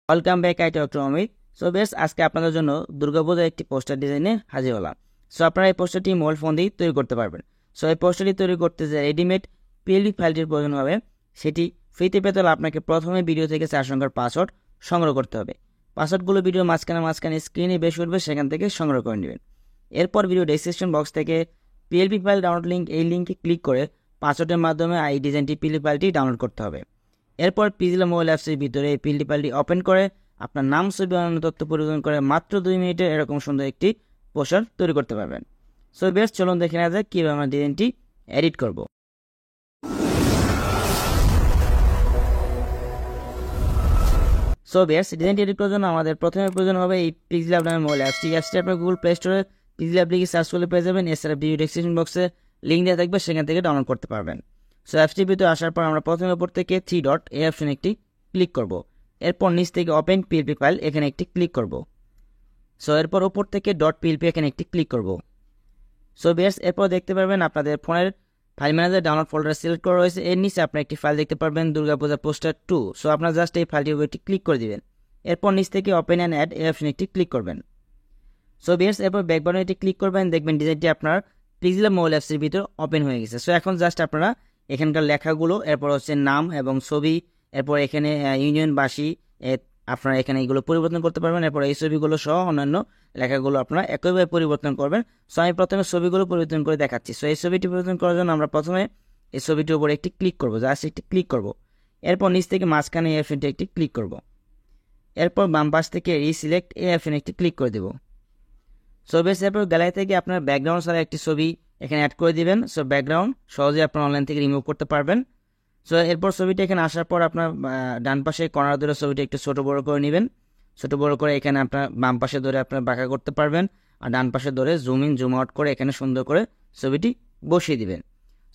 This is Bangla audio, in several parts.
Welcome back I doctor Amit. So বেশ, আজকে আপনাদের জন্য দুর্গাপূজার একটি পোস্টার ডিজাইনে হাজির হলাম। সো আপনারা এই পোস্টারটি মোবাইল ফোন দিয়ে তৈরি করতে পারবেন। সো এই পোস্টারটি তৈরি করতে যে রেডিমেড পিএলডি ফাইলটির প্রয়োজন হবে, সেটি ফ্রিতে পেতে হলে আপনাকে প্রথমে ভিডিও থেকে 4 সংখ্যার পাসওয়ার্ড সংগ্রহ করতে হবে। পাসওয়ার্ডগুলো ভিডিও মাঝখানে স্ক্রিনে বেশ উঠবে, সেখান থেকে সংগ্রহ করে নেবেন। এরপর ভিডিও ডেসক্রিপশন বক্স থেকে পিএলপি ফাইল ডাউনলোড লিঙ্ক, এই লিঙ্কে ক্লিক করে পাসওয়ার্ডের মাধ্যমে এই ডিজাইনটি পিএলপি ফাইলটি ডাউনলোড করতে হবে। এরপর পিজিলা মোবাইল অ্যাপসের ভিতরে এই পিএলপি ফাইলটি ওপেন করে আপনার নাম, ছবি, অন্যান্য তথ্য পরিবর্তন করে মাত্র 2 মিনিটে এরকম সুন্দর একটি পোস্টার তৈরি করতে পারবেন। সো বেশ, চলুন দেখে নেওয়া যাক কীভাবে আমরা ডিজাইনটি এডিট করব। সো বেশ, ডিজাইনটি এডিট করার জন্য আমাদের প্রথমে প্রয়োজন হবে এই পিক্সেল নামের মোবাইল অ্যাপসটি। অ্যাপসটি আপনার গুগল প্লে স্টোরে পিক্সেল লিখে সার্চ করলে পেয়ে যাবেন। এছাড়া ভিডিও ডেসক্রিপশন বক্সে লিঙ্ক দেওয়া থাকবে, সেখান থেকে ডাউনলোড করতে পারবেন। সো অ্যাপসটির ভিতরে আসার পর আমরা প্রথমে উপর থেকে 3 ডট এই অপশনে একটি ক্লিক করব। এরপর নিচ থেকে ওপেন পিএলপি ফাইল এখানে একটি ক্লিক করব। সো এরপর উপর থেকে ডট পিএলপি এখানে একটি ক্লিক করব। সো বেশ, এরপর দেখতে পারবেন আপনাদের ফোনের file manager download folder select করা রয়েছে। এর নিচে আপনার একটি ফাইল দেখতে পারবেন, দুর্গাপূজা পোস্টার 2। সো আপনার জাস্ট এই ফাইলটির উপর একটি ক্লিক করে দিবেন। এরপর নিচ থেকে ওপেন অ্যান্ড অ্যাড এই অপশনে একটি ক্লিক করবেন। সো বেশ, এরপর ব্যাক বাটনে একটি ক্লিক করবেন, দেখবেন ডিজাইনটি আপনার পিক্সেল মোবাইল অ্যাপসের ভিতর ওপেন হয়ে গেছে। সো এখন জাস্ট আপনারা এখানকার লেখাগুলো, এরপর হচ্ছে নাম এবং ছবি, এরপর এখানে ইউনিয়নবাসী, আপনারা এখানে এগুলো পরিবর্তন করতে পারবেন। এরপর এই ছবিগুলো সহ অন্যান্য লেখাগুলো আপনারা একইভাবে পরিবর্তন করবেন। সো আমি প্রথমে ছবিগুলো পরিবর্তন করে দেখাচ্ছি। সো এই ছবিটি পরিবর্তন করার জন্য আমরা প্রথমে এই ছবিটির উপরে একটি ক্লিক করবো, জাস্ট একটি ক্লিক করব। এরপর নিচ থেকে মাঝখানে এই অপশনটি একটি ক্লিক করব। এরপর বাম পাশ থেকে রিসিলেক্ট এই অপশনে একটি ক্লিক করে দেব। সো বেশ, এরপর গ্যালারি থেকে আপনার ব্যাকগ্রাউন্ড ছাড়া একটি ছবি এখানে অ্যাড করে দিবেন। সো ব্যাকগ্রাউন্ড সহজে আপনার অনলাইন থেকে রিমুভ করতে পারবেন। সো এরপর ছবিটা এখানে আসার পর আপনার ডান পাশে কর্নার ধরে ছবিটা একটু ছোটো বড়ো করে নেবেন। ছোটো বড়ো করে এখানে আপনার বাম পাশে ধরে আপনার বাঁকা করতে পারবেন, আর ডান পাশে ধরে জুম ইন জুম আউট করে এখানে সুন্দর করে ছবিটি বসিয়ে দিবেন।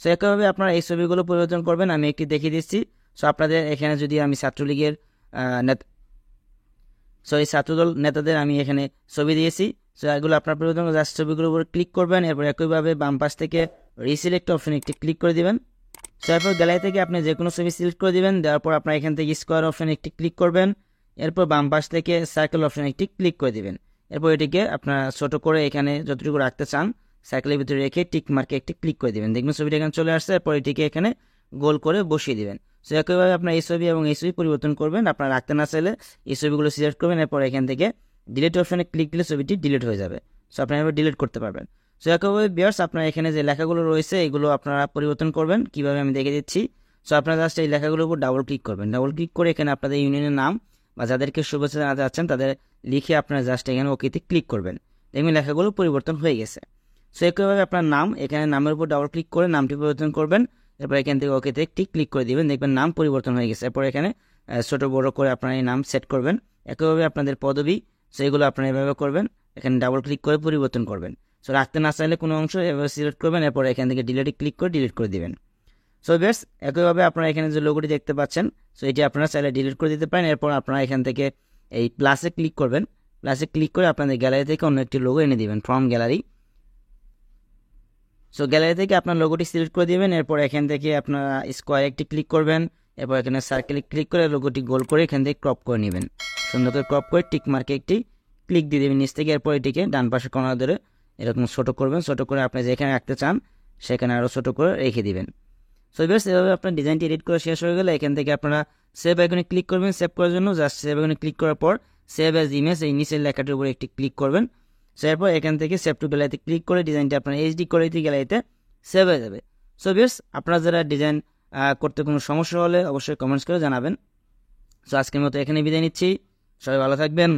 সো একইভাবে আপনারা এই ছবিগুলো পরিবর্তন করবেন। আমি একটি দেখিয়ে দিচ্ছি। সো আপনাদের এখানে যদি আমি ছাত্রলীগের এই ছাত্রদল নেতাদের আমি এখানে ছবি দিয়েছি। সো এগুলো আপনার পরিবর্তন জাস্ট ছবিগুলোর উপর ক্লিক করবেন। এরপর একইভাবে বাম পাশ থেকে রিসিলেক্ট অপশনে একটি ক্লিক করে দিবেন। সো এরপর গ্যালারি থেকে আপনি যে কোনো ছবি সিলেক্ট করে দিবেন। দেওয়ার পর আপনার এখান থেকে স্কোয়ার অপশনে একটি ক্লিক করবেন। এরপর বাম পাশ থেকে সার্কেল অপশনে একটি ক্লিক করে দিবেন। এরপর এটিকে আপনার ছোটো করে এখানে যতটুকু রাখতে চান সার্কেলের ভিতরে রেখে টিক মার্কে একটি ক্লিক করে দিবেন। দেখবেন ছবিটা এখানে চলে আসছে। এরপর এটিকে এখানে গোল করে বসিয়ে দিবেন। সো একইভাবে আপনার এই ছবি এবং এই ছবি পরিবর্তন করবেন। আপনার রাখতে না চাইলে এই ছবিগুলো সিলেক্ট করবেন। এরপর এখান থেকে ডিলিট অপশনে ক্লিক দিলে ছবিটি ডিলিট হয়ে যাবে। সো আপনারা এবার ডিলিট করতে পারবেন। সো একইভাবে ভিউয়ার্স, আপনার এখানে যে লেখাগুলো রয়েছে এগুলো আপনারা পরিবর্তন করবেন। কিভাবে আমি দেখে দিচ্ছি। সো আপনারা জাস্ট এই লেখাগুলোর উপর ডাবল ক্লিক করবেন। ডাবল ক্লিক করে এখানে আপনাদের ইউনিয়নের নাম বা যাদেরকে শুভেচ্ছা জানাতে যাচ্ছেন তাদের লিখে আপনারা জাস্ট এখানে ওকেতে ক্লিক করবেন। দেখবেন লেখাগুলো পরিবর্তন হয়ে গেছে। সো একইভাবে আপনার নাম, এখানে নামের উপর ডাবল ক্লিক করে নামটি পরিবর্তন করবেন। এরপর এখান থেকে ওকেতে একটি ক্লিক করে দিবেন, দেখবেন নাম পরিবর্তন হয়ে গেছে। এরপর এখানে ছোটো বড়ো করে আপনারা এই নাম সেট করবেন। একইভাবে আপনাদের পদবি, সেইগুলো আপনারা এভাবে করবেন। এখানে ডাবল ক্লিক করে পরিবর্তন করবেন। সো রাখতে না চাইলে কোনো অংশ এভাবে সিলেক্ট করবেন। এরপর এখান থেকে ডিলিটে ক্লিক করে ডিলিট করে দিবেন। সো বেশ, একইভাবে আপনারা এখানে যে লোগোটি দেখতে পাচ্ছেন, সো এটি আপনারা চাইলে ডিলিট করে দিতে পারেন। এরপর আপনারা এখান থেকে এই প্লাসে ক্লিক করবেন। প্লাসে ক্লিক করে আপনাদের গ্যালারি থেকে অন্য একটি লোগো এনে দিবেন ফ্রম গ্যালারি। সো গ্যালারি থেকে আপনার লোগোটি সিলেক্ট করে দিবেন। এরপর এখান থেকে আপনারা স্কোয়ার একটি ক্লিক করবেন। এরপর এখানে সার্কেলে ক্লিক করে লোগোটি গোল করে এখান থেকে ক্রপ করে নেবেন। সুন্দর করে ক্রপ করে টিক মার্কে একটি ক্লিক দিয়ে দেবেন নিচ থেকে। এরপর এটিকে ডান পাশে কর্নার ধরে এরকম ছোটো করবেন। ছোটো করে আপনি যেখানে রাখতে চান সেখানে আরও ছোটো করে রেখে দিবেন। সো বেশ, এভাবে আপনার ডিজাইনটি এডিট করে শেষ হয়ে গেলে এখান থেকে আপনারা সেভ আইকনে ক্লিক করবেন। সেভ করার জন্য জাস্ট সেভ আইকনে ক্লিক করার পর সেভ অ্যাজ ইমেজ এই নিচের লেখাটির উপরে একটি ক্লিক করবেন। সো এরপর এখান থেকে সেভ টু গ্যালারিতে ক্লিক করে ডিজাইনটি আপনার এইচডি কোয়ালিটি গ্যালারিতে সেভ হয়ে যাবে। সো বেশ, আপনারা যারা ডিজাইন করতে কোনো সমস্যা হলে অবশ্যই কমেন্টস করে জানাবেন। সো আজকের মতো এখানে বিদায় নিচ্ছি। সবাই ভালো থাকবেন।